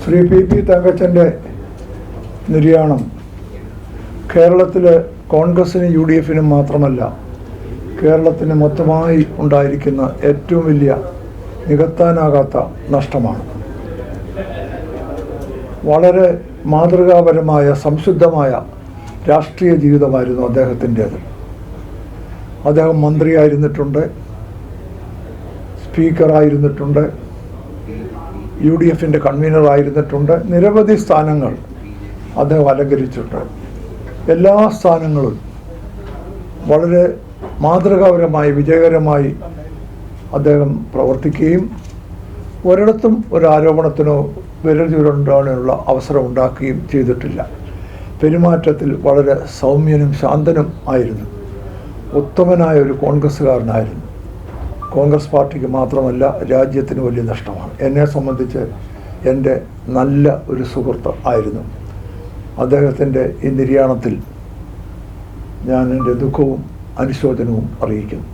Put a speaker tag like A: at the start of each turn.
A: Shri P തങ്കച്ചൻ്റെ നിര്യാണം കേരളത്തിലെ കോൺഗ്രസിനും UDF-നും മാത്രമല്ല കേരളത്തിന് മൊത്തമായി ഉണ്ടായിരിക്കുന്ന ഏറ്റവും വലിയ നികത്താനാകാത്ത നഷ്ടമാണ്. വളരെ മാതൃകാപരമായ സംശുദ്ധമായ രാഷ്ട്രീയ ജീവിതമായിരുന്നു അദ്ദേഹത്തിൻ്റേത്. അദ്ദേഹം മന്ത്രിയായിരുന്നിട്ടുണ്ട്, സ്പീക്കറായിരുന്നിട്ടുണ്ട്, UDF-ൻ്റെ കൺവീനറായിരുന്നിട്ടുണ്ട്. നിരവധി സ്ഥാനങ്ങൾ അദ്ദേഹം അലങ്കരിച്ചിട്ടുണ്ട്. എല്ലാ സ്ഥാനങ്ങളും വളരെ മാതൃകാപരമായി വിജയകരമായി അദ്ദേഹം പ്രവർത്തിക്കുകയും ഒരിടത്തും ഒരു ആരോപണത്തിനോ വിരൽ ചൂണ്ടാനുള്ള അവസരം ഉണ്ടാക്കുകയും ചെയ്തിട്ടില്ല. പെരുമാറ്റത്തിൽ വളരെ സൗമ്യനും ശാന്തനും ആയിരുന്നു. ഉത്തമനായ ഒരു കോൺഗ്രസ്സുകാരനായിരുന്നു. കോൺഗ്രസ് പാർട്ടിക്ക് മാത്രമല്ല രാജ്യത്തിന് വലിയ നഷ്ടമാണ്. എന്നെ സംബന്ധിച്ച് എൻ്റെ നല്ല ഒരു സുഹൃത്ത് ആയിരുന്നു. അദ്ദേഹത്തിൻ്റെ ഈ നിര്യാണത്തിൽ ഞാൻ എൻ്റെ ദുഃഖവും അനുശോചനവും അറിയിക്കുന്നു.